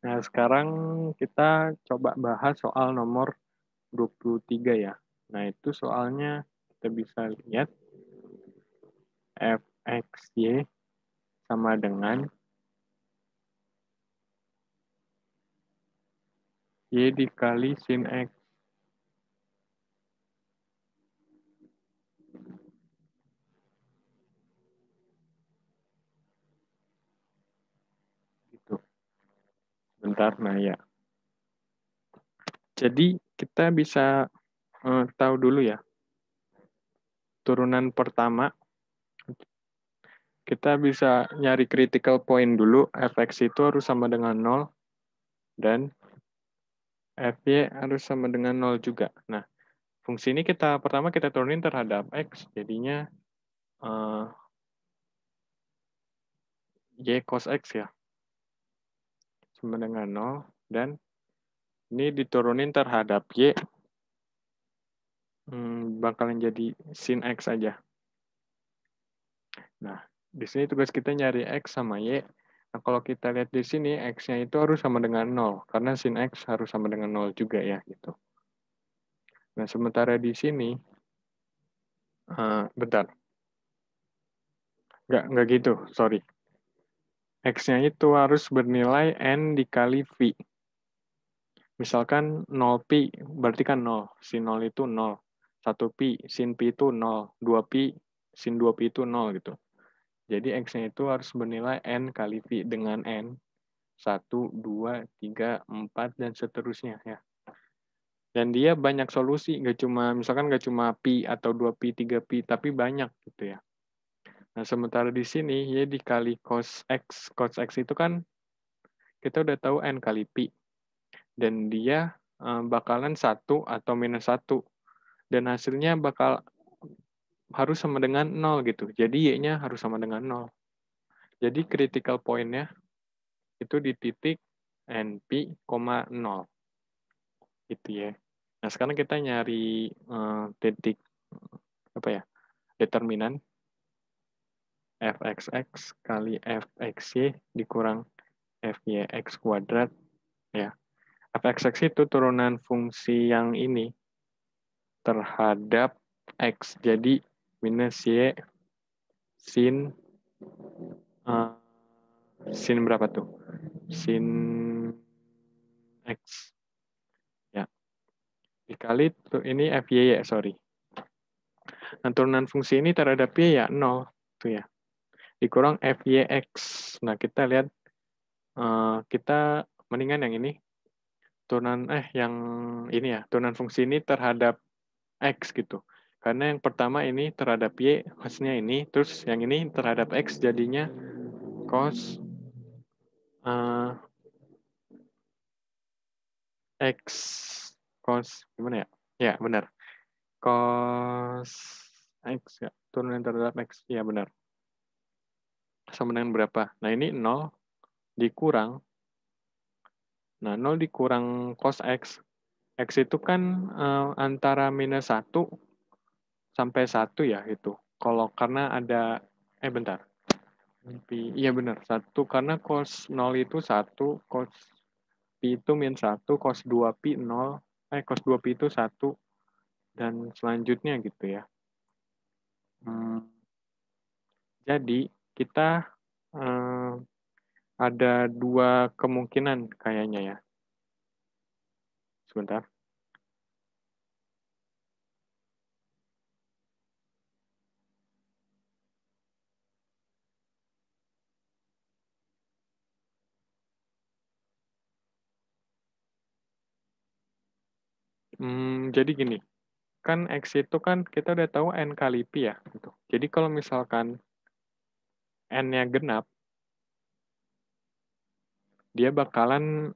Nah, sekarang kita coba bahas soal nomor 23 ya. Nah, itu soalnya kita bisa lihat fxy sama dengan y dikali sin x. Gitu. Bentar, nah ya. Jadi kita bisa tahu dulu ya. Turunan pertama, kita bisa nyari critical point dulu. Fx itu harus sama dengan 0 dan fy harus sama dengan 0 juga. Nah, fungsi ini pertama kita turunin terhadap x, jadinya y cos x ya, sama dengan 0, dan ini diturunin terhadap y, bakalan jadi sin x aja. Nah, di sini tugas kita nyari x sama y. Nah, kalau kita lihat di sini, x-nya itu harus sama dengan 0, karena sin x harus sama dengan 0 juga ya, gitu. Nah, sementara di sini, bentar. Nggak gitu, sorry. X-nya itu harus bernilai N dikali V. Misalkan 0pi, berarti kan 0. Sin 0 itu 0. 1pi, sin pi itu 0. 2pi, sin 2pi itu 0 gitu. Jadi X-nya itu harus bernilai N kali V dengan N. 1, 2, 3, 4, dan seterusnya ya. Dan dia banyak solusi, misalkan nggak cuma pi atau 2pi, 3pi, tapi banyak gitu ya. Nah, sementara di sini, y dikali cos X. Cos X itu kan, kita udah tahu N kali pi. Dan dia bakalan 1 atau minus 1. Dan hasilnya harus sama dengan 0 gitu. Jadi y-nya harus sama dengan 0. Jadi critical point-nya itu di titik NP, 0. Gitu ya. Nah, sekarang kita nyari titik determinan fxx kali fxy dikurang fyx kuadrat ya. Fxx itu turunan fungsi yang ini terhadap x. Jadi minus y sin sin berapa tuh? Sin x ya. Dikali tuh ini fy ya, sorry. Nah, turunan fungsi ini terhadap y ya 0 tuh ya. Dikurang fyx. Nah, kita lihat kita mendingan yang ini. Yang ini ya, turunan fungsi ini terhadap x gitu. Karena yang pertama ini terhadap y, hasilnya ini, terus yang ini terhadap x jadinya cos x, cos gimana ya? Ya, benar. Cos x ya, turunan terhadap x. Ya, benar. Sama dengan berapa? Nah, ini 0 dikurang. Nah, 0 dikurang cos x. X itu kan antara minus 1 sampai 1 ya itu. Karena ada, bentar. Iya benar, 1. Karena cos 0 itu 1, cos pi itu min 1, cos 2 pi 0, cos 2 pi itu 1, dan selanjutnya gitu ya. Jadi, kita ada 2 kemungkinan kayaknya ya. Sebentar. Jadi gini, kan X itu kan kita udah tahu N kali Pi ya. Gitu. Jadi kalau misalkan N-nya genap, dia bakalan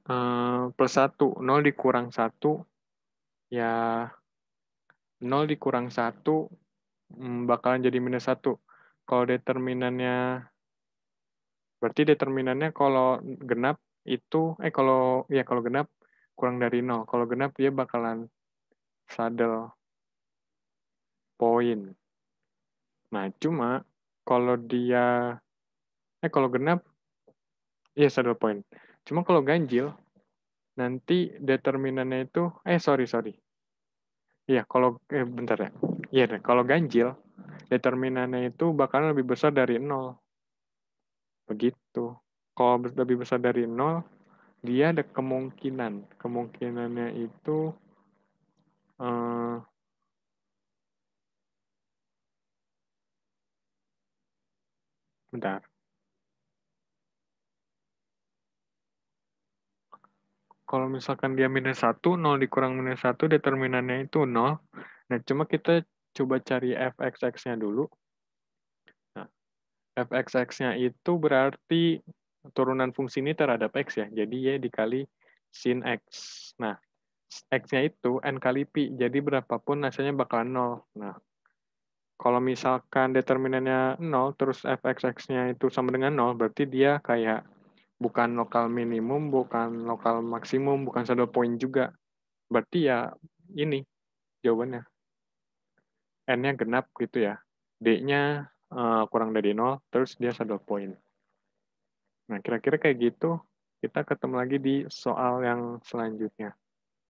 plus 1. 0 dikurang 1, ya 0 dikurang 1 bakalan jadi minus 1. Kalau determinannya kalau genap itu, kalau genap kurang dari 0. Kalau genap dia bakalan saddle point. Nah, cuma kalau kalau genap, saddle point. Cuma kalau ganjil, nanti determinannya itu, sorry. Iya, bentar ya. Iya deh, kalau ganjil, determinannya itu bakalan lebih besar dari 0. Begitu. Kalau lebih besar dari 0, dia ada kemungkinan. Kemungkinannya itu, eh, bentar. Kalau misalkan dia minus 1, 0 dikurang minus 1, determinannya itu 0. Nah, cuma kita coba cari fxx-nya dulu. Nah, fxx-nya itu berarti turunan fungsi ini terhadap x ya. Jadi y dikali sin x. Nah, x-nya itu n kali pi. Jadi berapapun hasilnya bakal 0. Nah, kalau misalkan determinannya 0, terus fxx-nya itu sama dengan 0, berarti dia kayak bukan lokal minimum, bukan lokal maksimum, bukan saddle point juga. Berarti ya ini jawabannya. N-nya genap gitu ya. D-nya kurang dari 0, terus dia saddle point. Nah, kira-kira kayak gitu, kita ketemu lagi di soal yang selanjutnya.